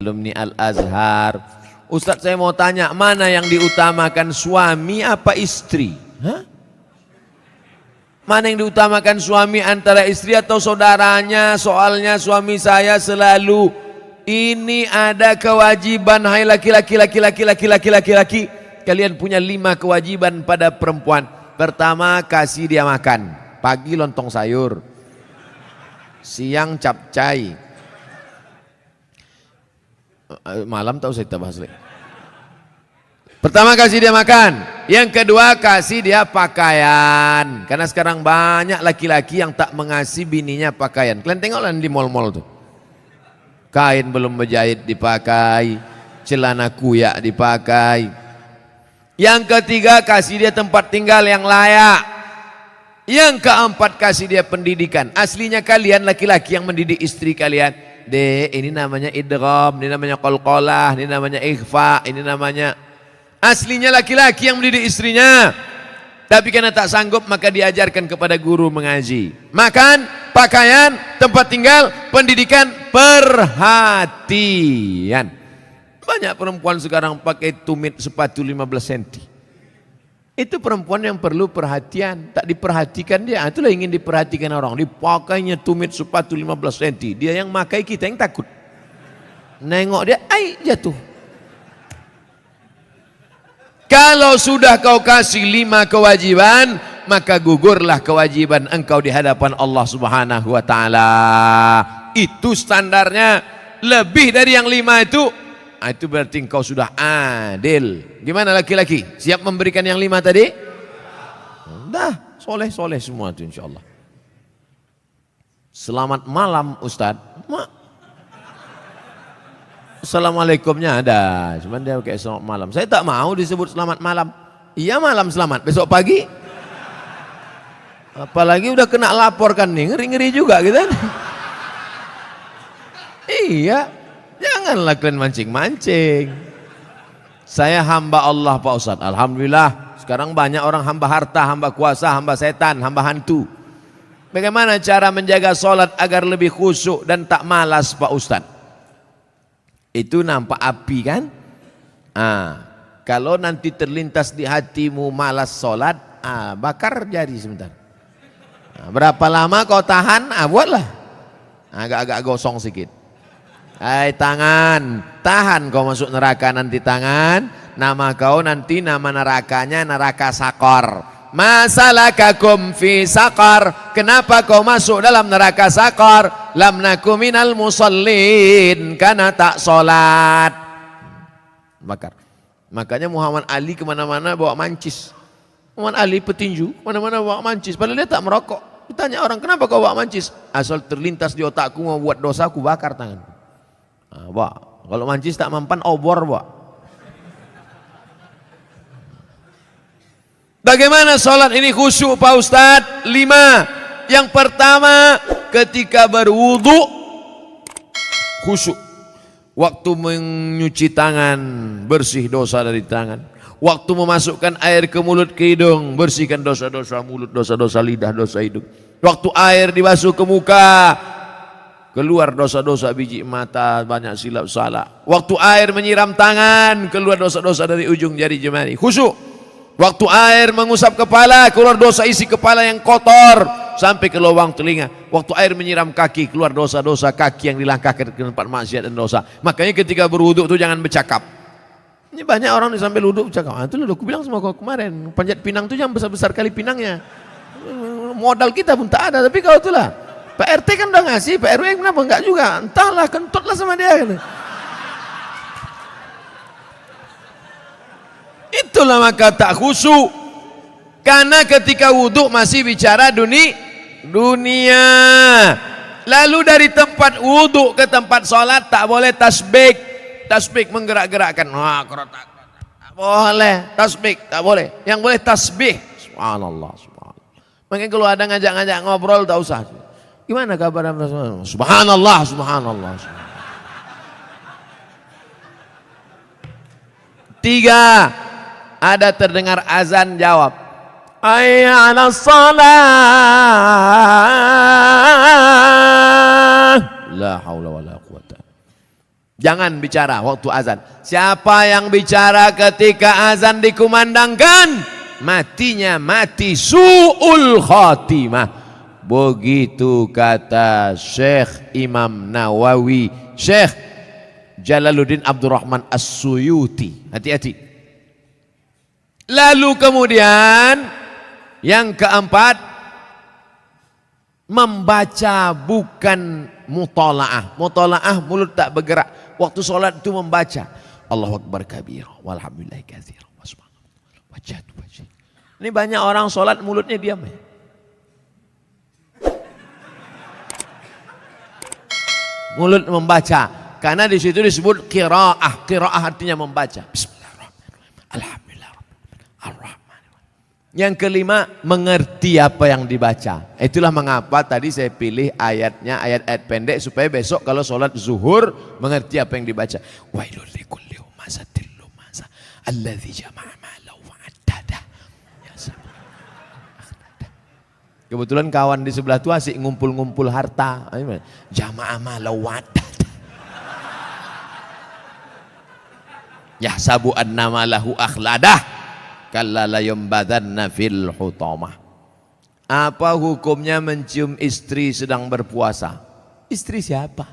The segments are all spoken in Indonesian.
alumni Al-Azhar. Ustadz, saya mau tanya, mana yang diutamakan, suami apa istri? Hah? Mana yang diutamakan, suami antara istri atau saudaranya? Soalnya suami saya selalu ini ada kewajiban, hai laki-laki, kalian punya 5 kewajiban pada perempuan. Pertama, kasih dia makan. Pagi lontong sayur, siang capcay, malam tahu saya bahas lagi. Pertama, kasih dia makan. Yang kedua, kasih dia pakaian. Karena sekarang banyak laki-laki yang tak mengasihi bininya pakaian. Kalian tengoklah di mall-mall tuh, kain belum berjahit dipakai, celana kuyak dipakai. Yang ketiga, kasih dia tempat tinggal yang layak. Yang keempat, kasih dia pendidikan. Aslinya kalian laki-laki yang mendidik istri kalian, dek, ini namanya idgham, ini namanya qalqalah, ini namanya ikhfa, ini namanya. Aslinya laki-laki yang mendidik istrinya, tapi karena tak sanggup maka diajarkan kepada guru mengaji. Makan, pakaian, tempat tinggal, pendidikan, perhatian. Banyak perempuan sekarang pakai tumit sepatu 15 cm. Itu perempuan yang perlu perhatian. Tak diperhatikan dia, itulah ingin diperhatikan orang. Dipakainya tumit sepatu 15 cm. Dia yang makai, kita yang takut. Nengok dia, jatuh. Kalau sudah kau kasih 5 kewajiban, maka gugurlah kewajiban engkau di hadapan Allah Subhanahu wa taala. Itu standarnya. Lebih dari yang 5 itu berarti engkau sudah adil. Gimana laki-laki? Siap memberikan yang 5 tadi? Dah, soleh-soleh semua itu insyaallah. Selamat malam Ustadz. Assalamualaikumnya ada, cuman dia pakai selamat malam. Saya tak mau disebut selamat malam. Iya malam selamat, besok pagi. Apalagi udah kena laporkan nih, ngeri-ngeri juga gitu kan. Iya, janganlah kalian mancing-mancing. Saya hamba Allah Pak Ustadz, alhamdulillah. Sekarang banyak orang hamba harta, hamba kuasa, hamba setan, hamba hantu. Bagaimana cara menjaga sholat agar lebih khusyuk dan tak malas Pak Ustadz? Itu nampak api kan? Kalau nanti terlintas di hatimu malas sholat, bakar jari sebentar. Berapa lama kau tahan? Buatlah. Agak-agak gosong sedikit. Hai tangan, tahan kau masuk neraka nanti tangan. Nama kau nanti nama nerakanya neraka sakor. Masalakakum fi sakar. Kenapa kau masuk dalam neraka sakar? Lam naku minal musallin, karena tak sholat. Bakar. Makanya Muhammad Ali kemana-mana bawa mancis. Muhammad Ali petinju, mana-mana bawa mancis. Padahal dia tak merokok. Ditanya orang, kenapa kau bawa mancis? Asal terlintas di otakku mau buat dosa, aku bakar tangan. Kalau mancis tak mempan, obor bawa. Bagaimana sholat ini khusyuk Pak Ustadz? 5. Yang pertama, ketika berwudu khusyuk. Waktu menyuci tangan, bersih dosa dari tangan. Waktu memasukkan air ke mulut ke hidung, bersihkan dosa-dosa mulut, dosa-dosa lidah, dosa hidung. Waktu air dibasuh ke muka, keluar dosa-dosa biji mata, banyak silap salah. Waktu air menyiram tangan, keluar dosa-dosa dari ujung jari jemari. Khusyuk. Waktu air mengusap kepala, keluar dosa isi kepala yang kotor sampai ke lubang telinga. Waktu air menyiram kaki, keluar dosa-dosa kaki yang dilangkahkan ke tempat maksiat dan dosa. Makanya ketika berwudu itu jangan bercakap. Ini banyak orang di sambil wudu bercakap. Itu loh, aku bilang sama kau kemarin, panjat pinang itu jangan besar-besar kali pinangnya. Modal kita pun tak ada, tapi kau itulah. Pak RT kan udah ngasih, Pak RW kenapa enggak juga? Entahlah, kentutlah sama dia gitu. Itulah maka tak khusyuk. Karena ketika wudhu masih bicara dunia. Lalu dari tempat wudhu ke tempat sholat tak boleh tasbih. Tasbih menggerak-gerakkan. Tak boleh. Tasbih tak boleh. Yang boleh tasbih. Subhanallah. Makanya kalau ada ngajak-ngajak ngobrol tak usah. Gimana kabar? Subhanallah. Subhanallah. 3. Ada terdengar azan, jawab hayya 'alas shalah. La haula wala quwata. Jangan bicara waktu azan. Siapa yang bicara ketika azan dikumandangkan, matinya mati su'ul khatimah. Begitu kata Syekh Imam Nawawi, Syekh Jalaluddin Abdurrahman As-Suyuti. Hati-hati. Lalu kemudian yang keempat, membaca bukan mutalaah. Mutalaah mulut tak bergerak. Waktu solat itu membaca Allahu Akbar kabir walhamdulillahi katsir. Ini banyak orang solat mulutnya diam ya. Mulut membaca, karena di situ disebut qiraah. Qiraah artinya membaca. Bismillahirrahmanirrahim. Alhamdulillahirrahmanirrahim. Yang kelima, mengerti apa yang dibaca. Itulah mengapa tadi saya pilih ayatnya, ayat-ayat pendek, supaya besok kalau sholat zuhur mengerti apa yang dibaca. Wailul likulli humazatil lumazah alladzi jama'a malahu wa'addada. Kebetulan kawan di sebelah itu asik ngumpul-ngumpul harta. Jama'a malahu wa'addada. Yahsabu anna malahu akhladah kalla la yumbadanna fil hutamah. Apa hukumnya mencium istri sedang berpuasa? Istri siapa?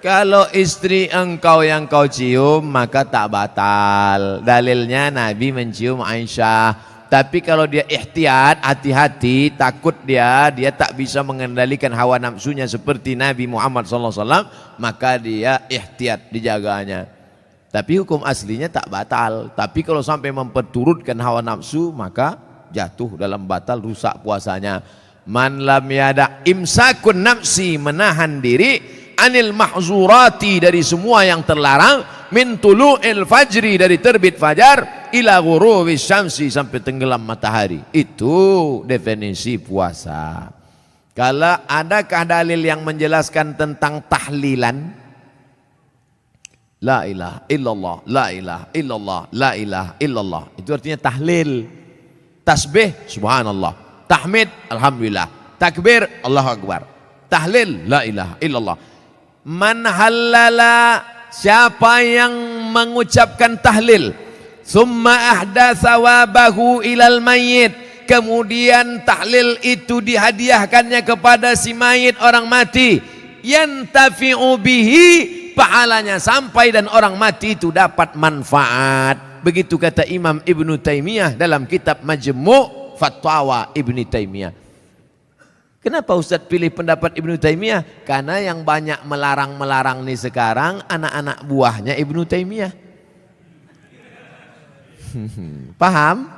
Kalau istri engkau yang kau cium maka tak batal. Dalilnya Nabi mencium Aisyah. Tapi kalau dia ihtiyat, hati-hati, takut dia tak bisa mengendalikan hawa nafsunya seperti Nabi Muhammad SAW, maka dia ihtiyat, dijaganya. Tapi hukum aslinya tak batal. Tapi kalau sampai memperturutkan hawa nafsu, maka jatuh dalam batal, rusak puasanya. Man lam yada imsakun nafsi, menahan diri, anil mahzurati, dari semua yang terlarang, min tulu'il fajri, dari terbit fajar, ila ghurubi syamsi, sampai tenggelam matahari. Itu definisi puasa. Kalau adakah dalil yang menjelaskan tentang tahlilan? La ilaha illallah, la ilaha illallah, la ilaha illallah. Itu artinya tahlil. Tasbih, subhanallah. Tahmid, alhamdulillah. Takbir, Allahu Akbar. Tahlil, la ilaha illallah. Man halala, siapa yang mengucapkan tahlil, summa ahda sawabahu ilal mayyit, kemudian tahlil itu dihadiahkannya kepada si mayit, orang mati, yantafi'u bihi, pahalanya sampai dan orang mati itu dapat manfaat. Begitu kata Imam Ibnu Taimiyah dalam kitab Majmu' Fatwa Ibnu Taimiyah. Kenapa Ustadz pilih pendapat Ibnu Taimiyah? Karena yang banyak melarang-melarang nih sekarang anak-anak buahnya Ibnu Taimiyah. Paham?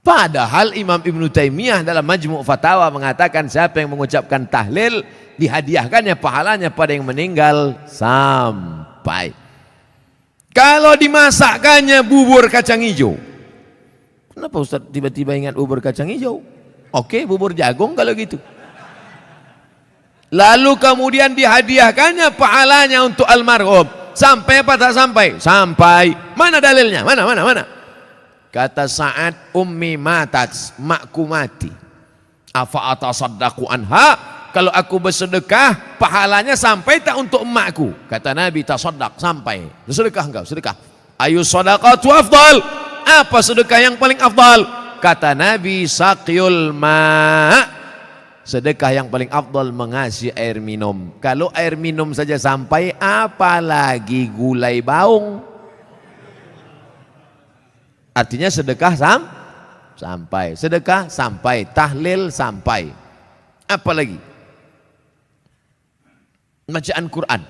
Padahal Imam Ibnu Taimiyah dalam Majmu' Fatawa mengatakan siapa yang mengucapkan tahlil dihadiahkannya pahalanya pada yang meninggal sampai. Kalau dimasakkannya bubur kacang hijau. Kenapa Ustadz tiba-tiba ingat bubur kacang hijau? Oke, bubur jagung kalau gitu. Lalu kemudian dihadiahkannya pahalanya untuk almarhum. Sampai apa tak sampai? Sampai. Mana dalilnya? Mana? Kata Sa'ad, ummi matat, makku mati. Afa atasaddaqu anha? Kalau aku bersedekah, pahalanya sampai tak untuk emakku? Kata Nabi, tasaddaq, sampai. Sedekah enggak? Sedekah. Ayu sadaqatu afdal? Apa sedekah yang paling afdal? Kata Nabi, saqyul ma', sedekah yang paling afdal mengasih air minum. Kalau air minum saja sampai, apalagi gulai baung. Artinya sedekah sampai, sedekah sampai, tahlil sampai. Apalagi bacaan Quran,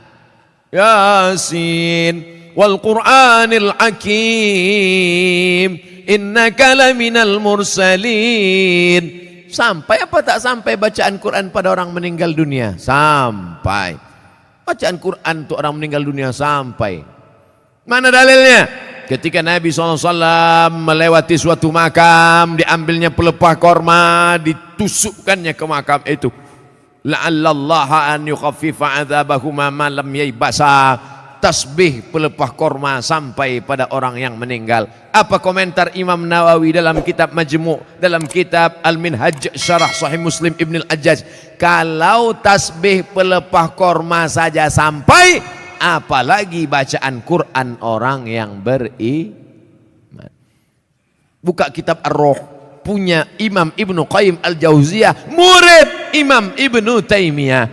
Yasin wal Qur'anil Hakim, innaka laminal mursalin. Sampai apa tak sampai bacaan Quran pada orang meninggal dunia? Sampai. Bacaan Quran untuk orang meninggal dunia sampai. Mana dalilnya? Ketika Nabi SAW melewati suatu makam, diambilnya pelepah korma, ditusukkannya ke makam itu. La'allallaha an yukhaffifa adzabahuma ma lam yaibasa. tasbih pelepah korma sampai pada orang yang meninggal. Apa komentar Imam Nawawi dalam kitab Majmu', dalam kitab Al-Minhaj Syarah Sahih Muslim Ibn Al-Ajjaj? Kalau tasbih pelepah korma saja sampai, apalagi bacaan Quran orang yang beriman. Buka kitab Ar-Ruh, punya Imam Ibnu Qayyim Al-Jauziyah, murid Imam Ibnu Taimiyah,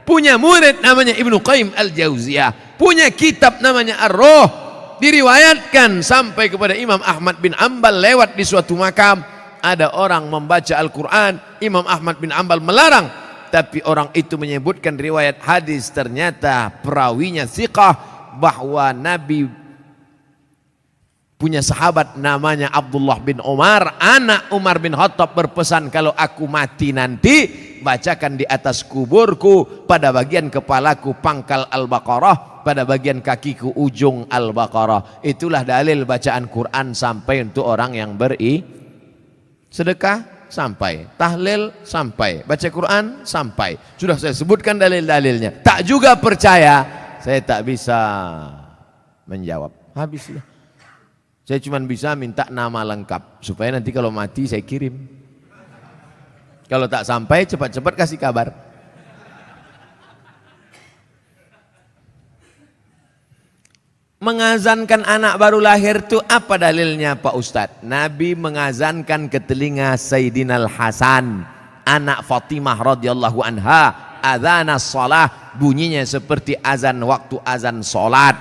punya murid namanya Ibnu Qayyim Al-Jauziyah, punya kitab namanya Ar-Ruh. Diriwayatkan sampai kepada Imam Ahmad bin Ambal lewat di suatu makam, ada orang membaca Al-Quran, Imam Ahmad bin Ambal melarang, tapi orang itu menyebutkan riwayat hadis, ternyata perawinya thiqah, bahwa Nabi punya sahabat namanya Abdullah bin Umar, anak Umar bin Khattab, berpesan, kalau aku mati nanti, bacakan di atas kuburku pada bagian kepalaku pangkal Al-Baqarah, pada bagian kakiku ujung Al-Baqarah. Itulah dalil bacaan Quran sampai untuk orang yang sedekah sampai, tahlil sampai, baca Quran sampai. Sudah saya sebutkan dalil-dalilnya. Tak juga percaya, saya tak bisa menjawab. Habislah. Saya cuma bisa minta nama lengkap supaya nanti kalau mati saya kirim. Kalau tak sampai, cepat-cepat kasih kabar. Mengazankan anak baru lahir itu apa dalilnya Pak Ustadz? Nabi mengazankan ke telinga Sayyidina Al-Hasan, anak Fatimah radhiyallahu anha, adzanas shalah, bunyinya seperti azan waktu azan salat.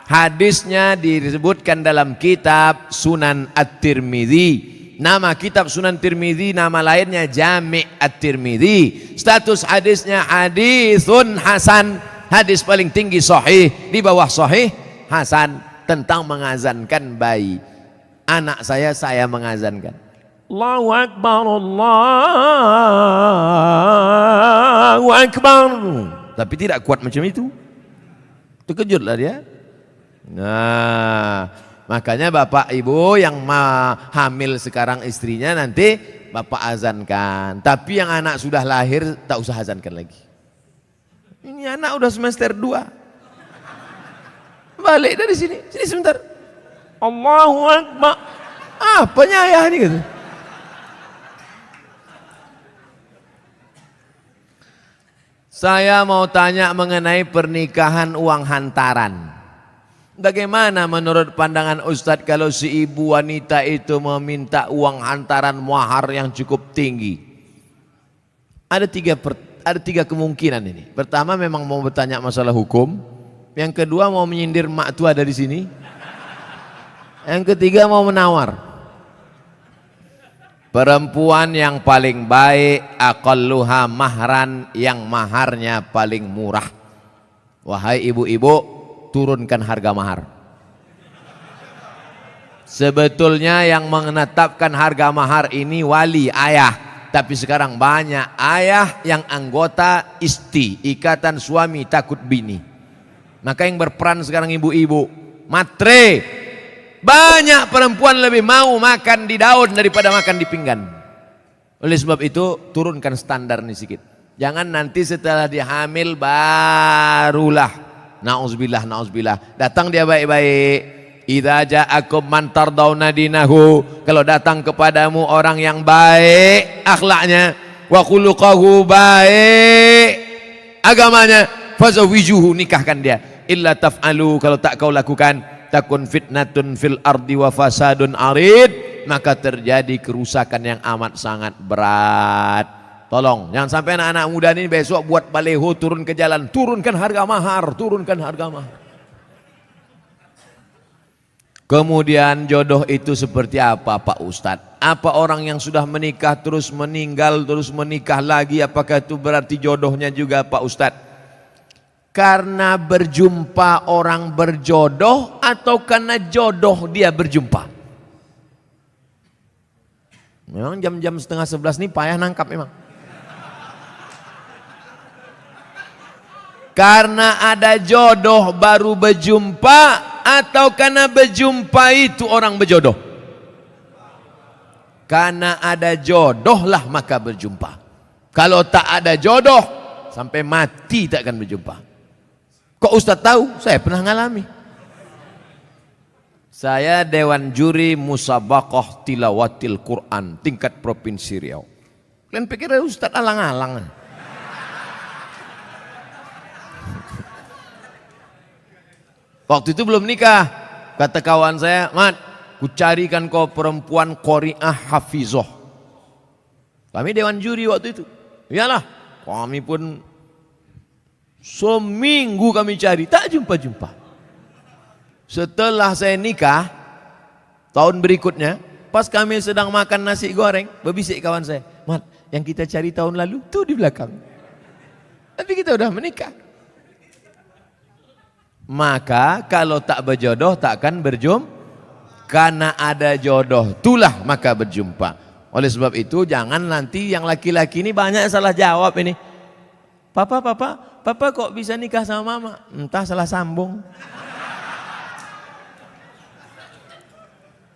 Hadisnya disebutkan dalam kitab Sunan At-Tirmidzi. Nama kitab Sunan Tirmidzi, nama lainnya Jami' At-Tirmidzi. Status hadisnya hadisun hasan, hadis paling tinggi sahih, di bawah sahih hasan, tentang mengazankan bayi. Anak saya mengazankan. Allahu Akbar, Allahu Akbar. Tapi tidak kuat macam itu. Terkejutlah dia. Nah, makanya bapak ibu yang hamil sekarang istrinya, nanti bapak azankan. Tapi yang anak sudah lahir tak usah azankan lagi. Ini anak udah semester 2. Balik dari sini sebentar. Allahu Akbar. Apanya ayah ini gitu. Saya mau tanya mengenai pernikahan uang hantaran. Bagaimana menurut pandangan Ustadz kalau si ibu wanita itu meminta uang hantaran mahar yang cukup tinggi? Ada tiga kemungkinan ini. Pertama, memang mau bertanya masalah hukum. Yang kedua, mau menyindir mak tua dari sini. Yang ketiga, mau menawar. Perempuan yang paling baik, aqalluha mahran, yang maharnya paling murah. Wahai ibu-ibu, turunkan harga mahar. Sebetulnya yang menetapkan harga mahar ini wali, ayah. Tapi sekarang banyak ayah yang anggota isti, ikatan suami takut bini. Maka yang berperan sekarang ibu-ibu, matre. Banyak perempuan lebih mau makan di daun daripada makan di pinggan. Oleh sebab itu turunkan standar ini sedikit. Jangan nanti setelah dihamil barulah na'udzubillah, na'udzubillah. Datang dia baik-baik. Idza ja'akum man tardawna dinahu. Kalau datang kepadamu orang yang baik akhlaknya, wa khuluquhu, baik agamanya, fazawijuhu, nikahkan dia. Illa taf'alu, kalau tak kau lakukan, takun fitnatun fil ardi wa fasadun arid, maka terjadi kerusakan yang amat sangat berat. Tolong, jangan sampai anak-anak muda ini besok buat baleho turun ke jalan. Turunkan harga mahar, turunkan harga mahar. Kemudian jodoh itu seperti apa Pak Ustadz? Apa orang yang sudah menikah terus meninggal, terus menikah lagi, apakah itu berarti jodohnya juga Pak Ustadz? Karena berjumpa orang berjodoh atau karena jodoh dia berjumpa? Memang jam-jam 10:30 ini payah nangkap memang. Karena ada jodoh baru berjumpa atau karena berjumpa itu orang berjodoh? Karena ada jodoh lah maka berjumpa. Kalau tak ada jodoh sampai mati tak akan berjumpa. Kok Ustaz tahu? Saya pernah ngalami. Saya Dewan Juri Musabaqah Tilawatil Quran tingkat Provinsi Riau. Kalian pikir Ustaz alang-alang? Waktu itu belum nikah. Kata kawan saya, Mat, ku carikan kau perempuan qori'ah hafizoh. Kami Dewan Juri waktu itu. Iyalah, kami pun seminggu kami cari, tak jumpa-jumpa. Setelah saya nikah, tahun berikutnya, pas kami sedang makan nasi goreng, berbisik kawan saya, Mat, yang kita cari tahun lalu, tuh di belakang. Tapi kita udah menikah. Maka kalau tak berjodoh takkan berjumpa. Karena ada jodoh, itulah maka berjumpa. Oleh sebab itu jangan nanti yang laki-laki ini banyak salah jawab ini. Papa kok bisa nikah sama mama? Entah salah sambung.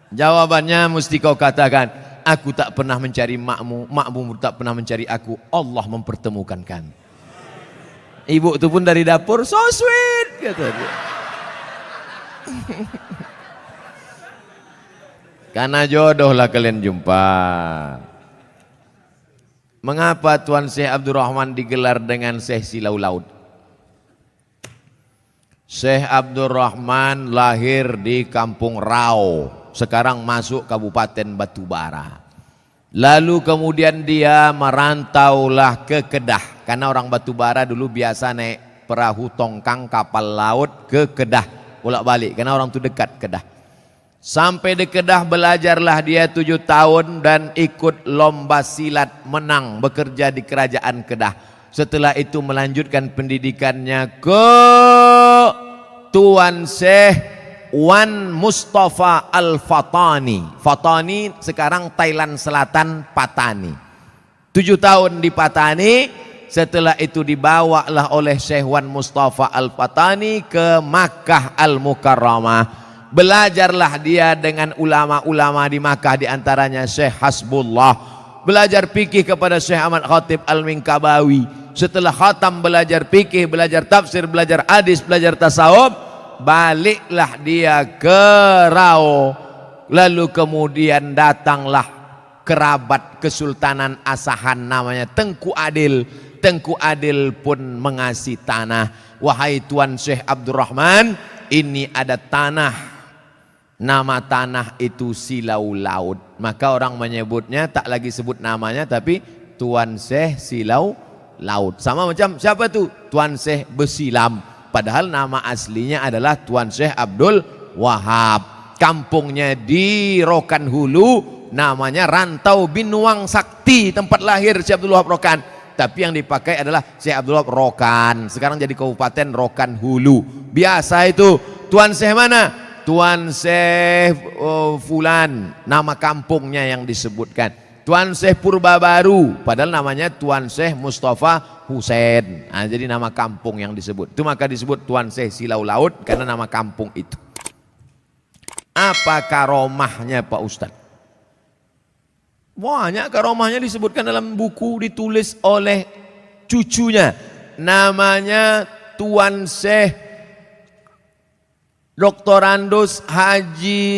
Jawabannya mesti kau katakan, aku tak pernah mencari makmu, makmu tak pernah mencari aku, Allah mempertemukan kan. Ibu itu pun dari dapur, so sweet, kata dia. Karena jodohlah kalian jumpa. Mengapa Tuan Syekh Abdurrahman digelar dengan Syekh Silau Laut? Syekh Abdurrahman lahir di Kampung Rau, sekarang masuk Kabupaten Batubara. Lalu kemudian dia merantaulah ke Kedah, karena orang Batubara dulu biasa naik perahu tongkang kapal laut ke Kedah, bolak-balik, karena orang itu dekat Kedah. Sampai di Kedah belajarlah dia 7 tahun dan ikut lomba silat, menang, bekerja di kerajaan Kedah. Setelah itu melanjutkan pendidikannya ke Tuan Syekh Wan Mustafa Al-Fatani. Fatani sekarang Thailand Selatan, Patani. 7 tahun di Patani. Setelah itu dibawalah oleh Syekh Wan Mustafa Al-Fatani ke Makkah Al-Mukarramah. Belajarlah dia dengan ulama-ulama di Makkah, diantaranya Syekh Hasbullah. Belajar fikih kepada Syekh Ahmad Khatib Al-Minkabawi. Setelah khatam belajar fikih, belajar tafsir, belajar hadis, belajar tasawuf, baliklah dia ke Rau. Lalu kemudian datanglah kerabat Kesultanan Asahan namanya Tengku Adil. Tengku Adil pun mengasih tanah. Wahai Tuan Syekh Abdurrahman, ini ada tanah. Nama tanah itu Silau Laut. Maka orang menyebutnya tak lagi sebut namanya, tapi Tuan Syekh Silau Laut. Sama macam siapa tu? Tuan Syekh Besilam. Padahal nama aslinya adalah Tuan Syekh Abdul Wahab. Kampungnya di Rokan Hulu, namanya Rantau Binuang Sakti, tempat lahir Syekh Abdul Wahab Rokan. Tapi yang dipakai adalah Syekh Abdul Wahab Rokan. Sekarang jadi Kabupaten Rokan Hulu. Biasa itu Tuan Syekh mana? Tuan Syekh Fulan, nama kampungnya yang disebutkan. Tuan Syekh Purba Baru, padahal namanya Tuan Syekh Mustafa Husain. Nah, jadi nama kampung yang disebut. Itu maka disebut Tuan Syekh Silau Laut karena nama kampung itu. Apa karomahnya Pak Ustadz? Banyak karomahnya disebutkan dalam buku ditulis oleh cucunya. Namanya Tuan Syekh Doktorandus Haji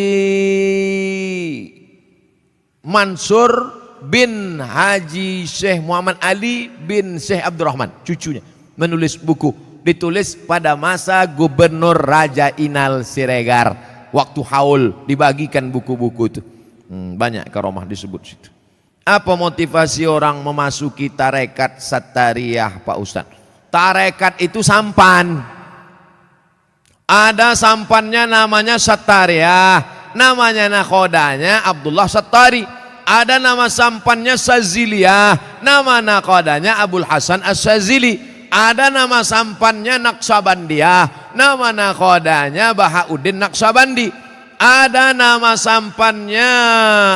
Mansur bin Haji Syekh Muhammad Ali bin Syekh Abdurrahman, cucunya, menulis buku. Ditulis pada masa Gubernur Raja Inal Siregar, waktu haul dibagikan buku-buku itu. Banyak karomah disebut situ. Apa motivasi orang memasuki tarekat Sattariyah Pak Ustadz? Tarekat itu sampan. Ada sampannya namanya Sattariyah, namanya nakhodanya Abdullah Sattari. Ada nama sampannya Saziliyah, nama nakhodanya Abul Hasan As-Sazili. Ada nama sampannya Naqsabandiyah, nama nakhodanya Bahauddin Naqsabandi. Ada nama sampannya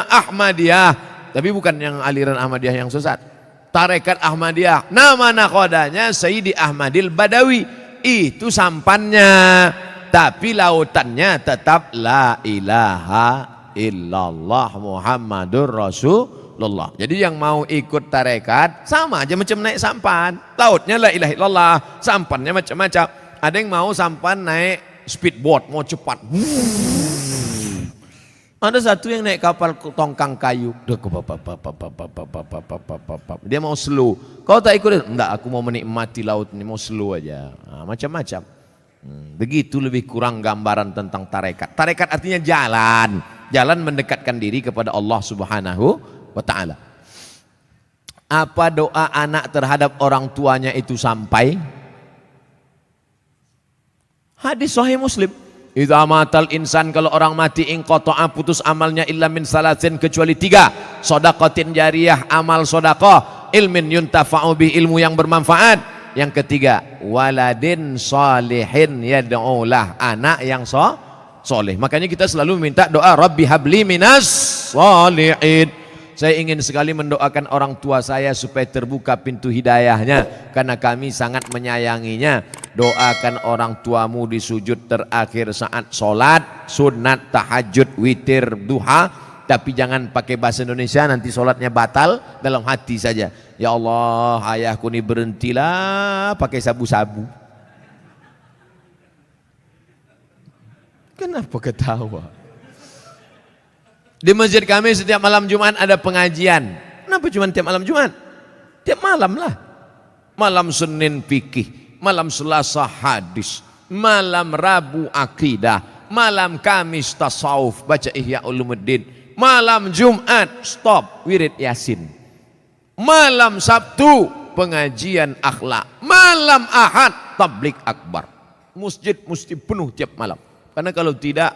Ahmadiyah, tapi bukan yang aliran Ahmadiyah yang sesat. Tarekat Ahmadiyah, nama nakhodanya Sayyidi Ahmadil Badawi. Itu sampannya, tapi lautannya tetap la ilaha illallah Muhammadur Rasulullah. Jadi yang mau ikut tarekat sama aja macam naik sampan, lautnya la ilaha illallah, sampannya macam-macam. Ada yang mau sampan naik speedboat, mau cepat. Ada satu yang naik kapal tongkang kayu. Dia mau slow. Kau tak ikut? Enggak, aku mau menikmati laut ini, mau slow aja. Nah, macam-macam. Begitu lebih kurang gambaran tentang tarekat. Tarekat artinya jalan. Jalan mendekatkan diri kepada Allah Subhanahu wa ta'ala. Apa doa anak terhadap orang tuanya itu sampai? Hadis Sahih Muslim. Idza matal insan, kalau orang mati inqata'a, putus amalnya illa min salasin, kecuali 3. Shadaqatin jariyah, amal sedekah, ilmin yuntafa'u bih, ilmu yang bermanfaat. Yang ketiga, waladin shalihin yad'ulah, anak yang soleh. Makanya kita selalu minta doa Rabbi habli minas shalihin. Saya ingin sekali mendoakan orang tua saya supaya terbuka pintu hidayahnya, karena kami sangat menyayanginya. Doakan orang tuamu di sujud terakhir saat sholat, sunat, tahajud, witir, duha. Tapi jangan pakai bahasa Indonesia, nanti sholatnya batal. Dalam hati saja, ya Allah, ayahku ini berhentilah pakai sabu-sabu. Kenapa ketawa? Di masjid kami setiap malam Jumat ada pengajian. Kenapa cuma tiap malam Jumat? Tiap malam lah. Malam Senin fikih, malam Selasa hadis, malam Rabu akidah, malam Kamis tasawuf, baca Ihya Ulumuddin, malam Jumat stop wirid Yasin, malam Sabtu pengajian akhlak, malam Ahad tablik akbar. Masjid mesti penuh tiap malam, karena kalau tidak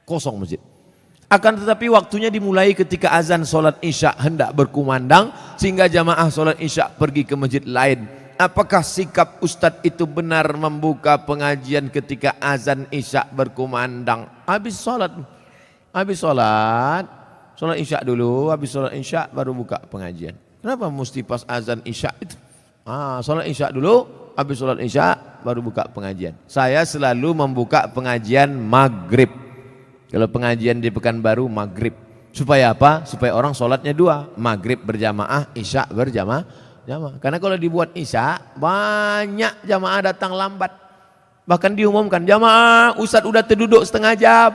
kosong masjid. Akan tetapi waktunya dimulai ketika azan sholat isya hendak berkumandang, sehingga jamaah sholat isya pergi ke masjid lain. Apakah sikap Ustadz itu benar membuka pengajian ketika azan isya berkumandang? Habis sholat isya dulu, habis sholat isya baru buka pengajian. Kenapa mesti pas azan isya itu? Sholat isya dulu, habis sholat isya baru buka pengajian. Saya selalu membuka pengajian maghrib. Kalau pengajian di Pekanbaru maghrib. Supaya apa? Supaya orang sholatnya 2. Maghrib berjamaah, isya berjamaah. Karena kalau dibuat isya, banyak jamaah datang lambat. Bahkan diumumkan, jamaah Ustadz udah terduduk setengah jam.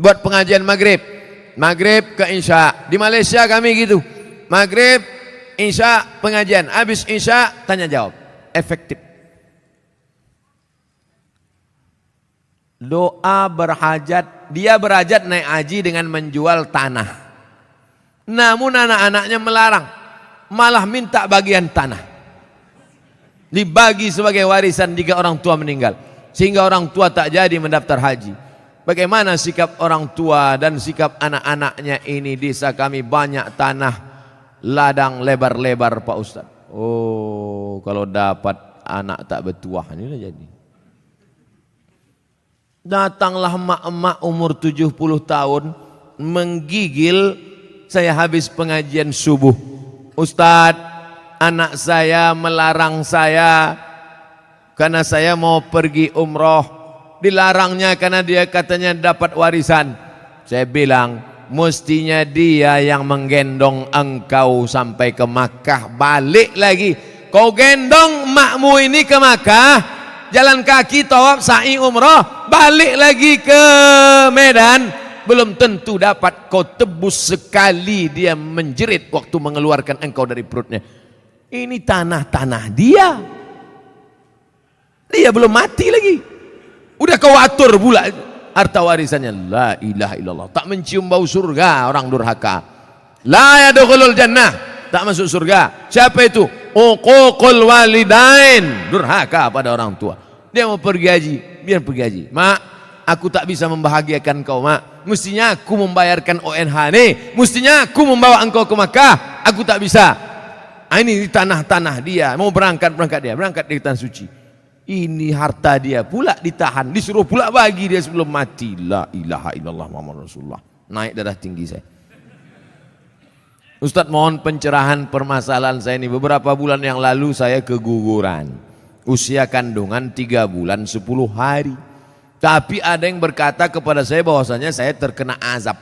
Buat pengajian maghrib. Maghrib ke isya. Di Malaysia kami gitu. Maghrib, isya, pengajian. Habis isya, tanya jawab. Efektif. Doa berhajat, dia berhajat naik haji dengan menjual tanah. Namun anak-anaknya melarang, malah minta bagian tanah. Dibagi sebagai warisan jika orang tua meninggal, sehingga orang tua tak jadi mendaftar haji. Bagaimana sikap orang tua dan sikap anak-anaknya ini? Desa kami banyak tanah ladang lebar-lebar Pak Ustadz. Oh, kalau dapat anak tak bertuah ini lah jadi. Datanglah emak-emak umur 70 tahun menggigil saya habis pengajian subuh. Ustadz, anak saya melarang saya karena saya mau pergi umroh. Dilarangnya karena dia katanya dapat warisan. Saya bilang, mestinya dia yang menggendong engkau sampai ke Makkah, balik lagi. Kau gendong emakmu ini ke Makkah, jalan kaki, tawaf, sa'i, umrah, balik lagi ke Medan, belum tentu dapat. Kau tebus sekali dia menjerit waktu mengeluarkan engkau dari perutnya. Ini tanah-tanah dia. Dia belum mati lagi. Udah kau atur pula harta warisannya. La ilaha illallah. Tak mencium bau surga orang durhaka. La yadkhulul jannah. Tak masuk surga. Siapa itu? Uququl walidain, durhaka pada orang tua. Dia mau pergi haji, biar pergi haji. Mak, aku tak bisa membahagiakan kau, mak. Mestinya aku membayarkan ONH nih. Mestinya aku membawa engkau ke Makkah. Aku tak bisa. Ini tanah-tanah dia. Mau berangkat dia. Berangkat di tanah suci. Ini harta dia pula ditahan. Disuruh pula bagi dia sebelum mati. La ilaha illallah Muhammad Rasulullah. Naik darah tinggi saya. Ustadz, mohon pencerahan permasalahan saya ini. Beberapa bulan yang lalu saya keguguran. Usia kandungan 3 bulan 10 hari. Tapi ada yang berkata kepada saya bahwasanya saya terkena azab.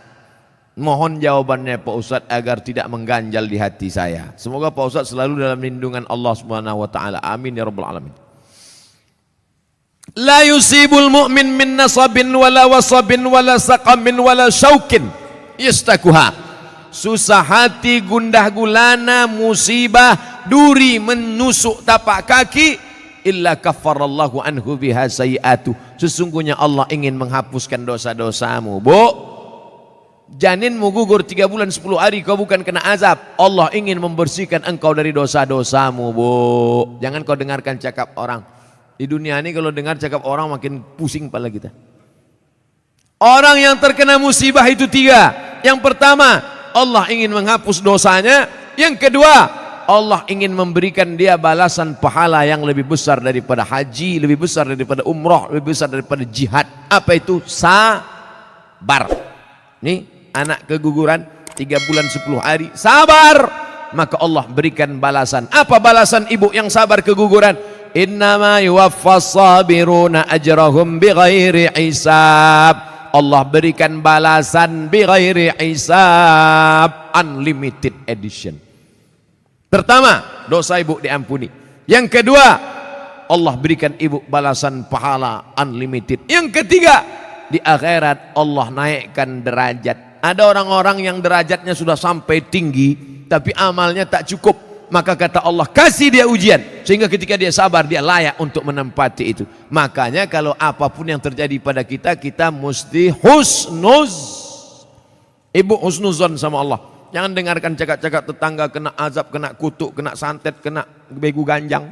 Mohon jawabannya Pak Ustadz agar tidak mengganjal di hati saya. Semoga Pak Ustadz selalu dalam lindungan Allah Subhanahu wa taala. Amin ya rabbal alamin. La yusibul mu'min min nasabin wala wasabin wala saqamin wala syaukin yastakuha. Susah hati, gundah gulana, musibah, duri menusuk tapak kaki, illa kaffarallahu anhu biha sayiatu. Sesungguhnya Allah ingin menghapuskan dosa-dosamu. Bu, janinmu gugur 3 bulan 10 hari, kau bukan kena azab. Allah ingin membersihkan engkau dari dosa-dosamu, Bu. Jangan kau dengarkan cakap orang. Di dunia ini kalau dengar cakap orang makin pusing kepala kita. Orang yang terkena musibah itu 3. Yang pertama, Allah ingin menghapus dosanya. Yang kedua, Allah ingin memberikan dia balasan pahala yang lebih besar daripada haji, lebih besar daripada umrah, lebih besar daripada jihad. Apa itu? Sabar. Nih, anak keguguran 3 bulan 10 hari, sabar, maka Allah berikan balasan. Apa balasan ibu yang sabar keguguran? Innama yuwaffas sabiruna ajrahum bighairi hisab. Allah berikan balasan bighairi hisab, unlimited edition. Pertama, dosa ibu diampuni. Yang kedua, Allah berikan ibu balasan pahala unlimited. Yang ketiga, di akhirat Allah naikkan derajat. Ada orang-orang yang derajatnya sudah sampai tinggi, tapi amalnya tak cukup. Maka kata Allah, kasih dia ujian, sehingga ketika dia sabar, dia layak untuk menempati itu. Makanya kalau apapun yang terjadi pada kita, kita mesti ibu husnuzon sama Allah. Jangan dengarkan cakap-cakap tetangga kena azab, kena kutuk, kena santet, kena begu ganjang.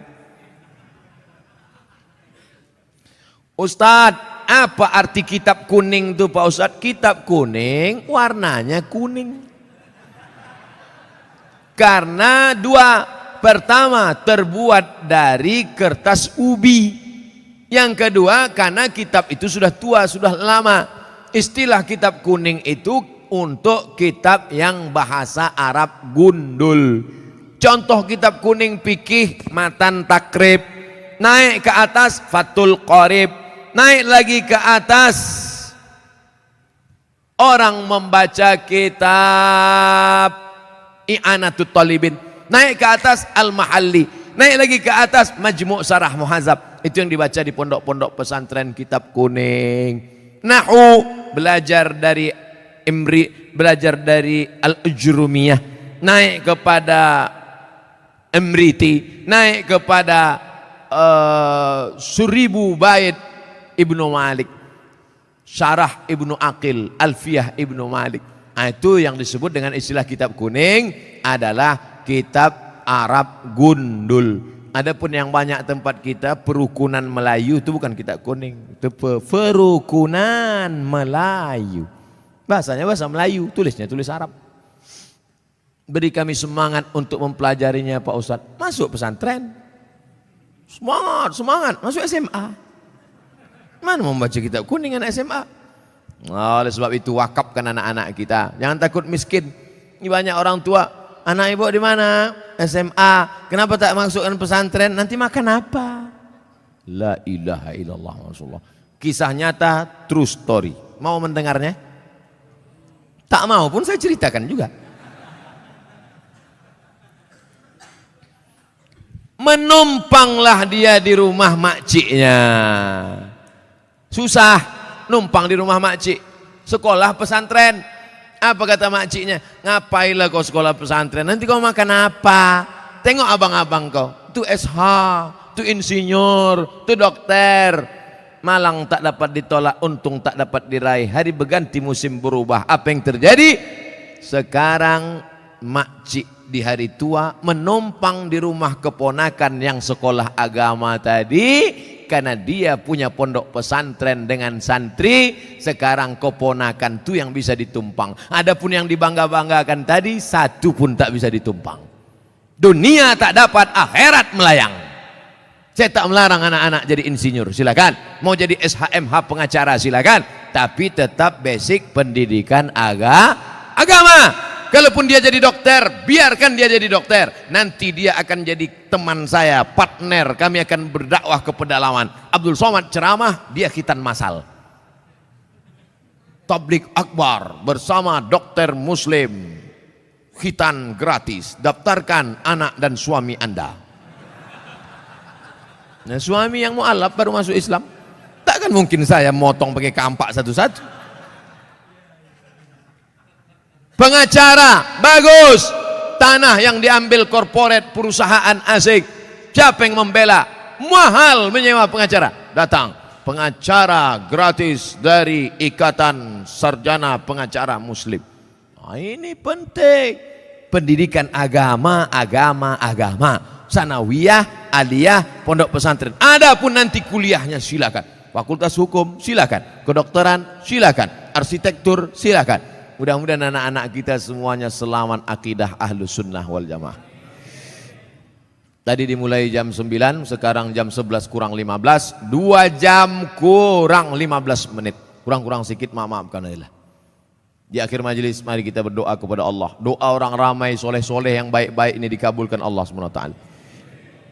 Ustadz, apa arti kitab kuning itu Pak Ustadz? Kitab kuning warnanya kuning karena 2. Pertama, terbuat dari kertas ubi. Yang kedua, karena kitab itu sudah tua, sudah lama. Istilah kitab kuning itu untuk kitab yang bahasa Arab gundul. Contoh kitab kuning fikih Matan Takrib. Naik ke atas Fathul Qorib. Naik lagi ke atas orang membaca kitab I'anatul Talibin. Naik ke atas Al-Mahalli. Naik lagi ke atas Majmu' Sarah Muhazab. Itu yang dibaca di pondok-pondok pesantren kitab kuning. Nahu belajar dari Imri, belajar dari Al-Ujrumiyah. Naik kepada Imriti, naik kepada Suribu Bait Ibnu Malik, Syarah Ibnu Aqil, Alfiyah Ibnu Malik. Nah, itu yang disebut dengan istilah kitab kuning adalah kitab Arab gundul. Adapun yang banyak tempat kita perukunan Melayu itu bukan kitab kuning, itu perukunan Melayu. Bahasanya bahasa Melayu, tulisnya tulis Arab. Beri kami semangat untuk mempelajarinya Pak Ustadz. Masuk pesantren. Semangat, masuk SMA. Mana membaca kitab kuning anak SMA? Oleh sebab itu wakafkan anak-anak kita. Jangan takut miskin. Ini banyak orang tua, anak ibu di mana? SMA. Kenapa tak masukkan pesantren? Nanti makan apa? La ilaha illallah Rasulullah. Kisah nyata, true story. Mau mendengarnya? Tak mau pun saya ceritakan juga. Menumpanglah dia di rumah makciknya. Susah numpang di rumah makcik. Sekolah pesantren. Apa kata makciknya? Ngapailah kau sekolah pesantren? Nanti kau makan apa? Tengok abang-abang kau. Itu SH, itu insinyur, itu dokter. Malang tak dapat ditolak, untung tak dapat diraih. Hari berganti musim berubah. Apa yang terjadi? Sekarang makcik di hari tua menumpang di rumah keponakan yang sekolah agama tadi. Karena dia punya pondok pesantren dengan santri, sekarang keponakan itu yang bisa ditumpang. Adapun yang dibangga-banggakan tadi, satu pun tak bisa ditumpang. Dunia tak dapat, akhirat melayang. Saya tak melarang anak-anak jadi insinyur, silakan. Mau jadi SHMH pengacara, silakan. Tapi tetap basic pendidikan agama. Kalaupun dia jadi dokter, biarkan dia jadi dokter. Nanti dia akan jadi teman saya, partner. Kami akan berdakwah ke pedalaman. Abdul Somad ceramah, dia khitan masal. Tabligh Akbar bersama dokter muslim. Khitan gratis. Daftarkan anak dan suami Anda. Nah, suami yang mu'alaf baru masuk Islam. Takkan mungkin saya motong pakai kampak satu-satu. Pengacara, bagus. Tanah yang diambil korporat perusahaan asing. Siapa yang membela? Mahal menyewa pengacara. Datang. Pengacara gratis dari Ikatan Sarjana Pengacara Muslim. Nah, ini penting. Pendidikan agama. Sanawiyah, aliyah, pondok pesantren. Adapun nanti kuliahnya silakan. Fakultas hukum silakan. Kedokteran silakan. Arsitektur silakan. Mudah-mudahan anak-anak kita semuanya selamat akidah Ahlus Sunnah wal Jamaah. Tadi dimulai jam 9, sekarang jam 11 kurang 15. 2 jam kurang 15 menit. Kurang-kurang sedikit, maafkan Allah. Di akhir majelis mari kita berdoa kepada Allah. Doa orang ramai soleh-soleh yang baik-baik ini dikabulkan Allah SWT.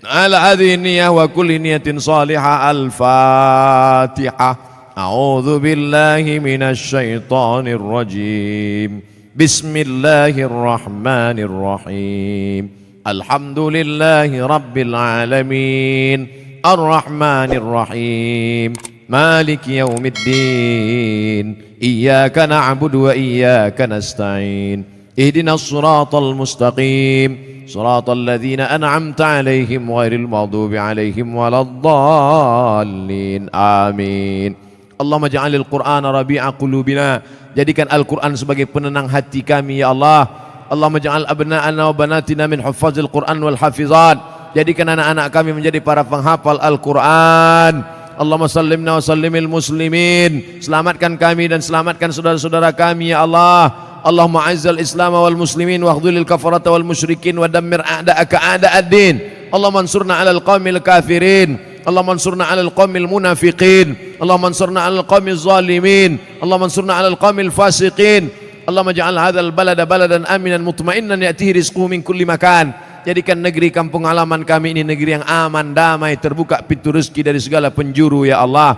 Ala hadhihi niyyah wa kulli niyatin salihah. Al-Fatihah. A'udzu billahi minasy syaithanir rajim. Bismillahirrahmanirrahim. Alhamdulillahi rabbil alamin. Ar-Rahmanir Rahim. Maliki yaumiddin. Iyyaka na'budu wa iyyaka nasta'in. Ihdinas siratal mustaqim. صراط الذين أنعمت عليهم غير المغضوب عليهم ولا الضالين آمين اللهم اجعل القرآن ربيع قلوبنا jadikan Al-Quran sebagai penenang hati kami ya Allah Allahumma ja'al abna'ana wa banatina min huffazil Quran wal hafizat jadikan anak-anak kami menjadi para penghafal Al-Quran Allahumma sallimna wa sallimil muslimin selamatkan kami dan selamatkan saudara-saudara kami ya Allah Allahumma azzal Islam wal muslimin wa akhdhulil kafarata wal musyrikin wa dammir a'da'aka a'da'ad-din Allahumma ansurna 'alal qaumil kafirin Allahumma ansurna 'alal qaumil munafiqin Allahumma ansurna 'alal qaumil zalimin Allahumma ansurna 'alal qaumil fasiqin Allahumma ja'al hadzal balada baladan aminan mutma'innan ya'tihi rizquhu min kulli makan jadikan negeri kampung halaman kami ini negeri yang aman damai terbuka pintu rezeki dari segala penjuru ya Allah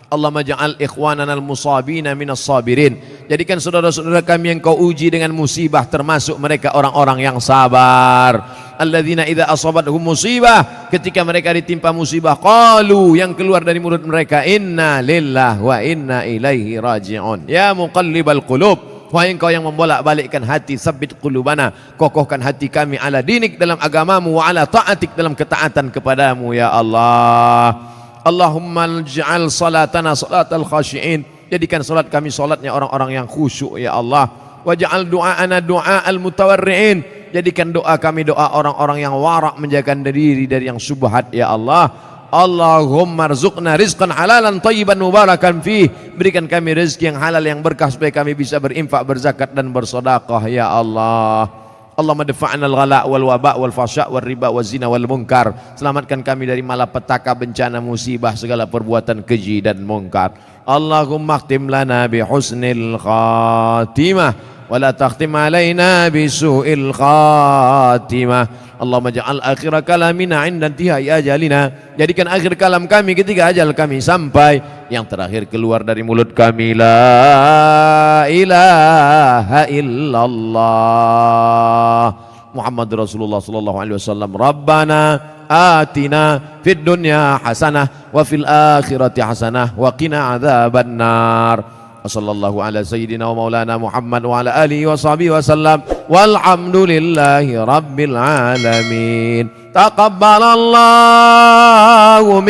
Allahumma ja'al ikhwanana al-musabina minas sabirin jadikan saudara-saudara kami yang kau uji dengan musibah termasuk mereka orang-orang yang sabar alladzina idza asabatuhum musibah ketika mereka ditimpa musibah qalu yang keluar dari mulut mereka inna lillahi wa inna ilaihi raji'un ya muqallibal qulub wahai engkau yang membolak-balikkan hati sabbit qulubana kokohkan hati kami ala dinik dalam agamamu wa ala ta'atik dalam ketaatan kepadamu ya Allah Allahumma ij'al salatana salatal khashi'in jadikan salat kami salatnya orang-orang yang khusyuk ya Allah waj'al du'aana du'aal mutawarri'in jadikan doa kami doa orang-orang yang warak menjaga diri dari yang syubhat ya Allah Allahumma rzuqna rizqan halalan thayyiban mubarakan fih berikan kami rezeki yang halal yang berkah supaya kami bisa berinfak berzakat dan bersedekah ya Allah Allahumma dafa'na al-ghala wal waba' wal fasya' wal riba wal zina wal munkar selamatkan kami dari malapetaka bencana musibah segala perbuatan keji dan munkar Allahumma khtim lana bi husnil khatimah wa la takhtim alaina bi su'il khatimah Allahumma ja'al akhir kalamina 'inda intihai ajalina jadikan akhir kalam kami ketika ajal kami sampai yang terakhir keluar dari mulut kami la ilaha illallah Muhammad Rasulullah sallallahu alaihi wasallam Rabbana atina fid dunya hasanah wa fil akhirati hasanah wa qina adzabannar sallallahu ala sayyidina wa maulana Muhammad wa ala alihi wa sahbihi wa sallam walhamdulillahi rabbil alamin taqabbalallahu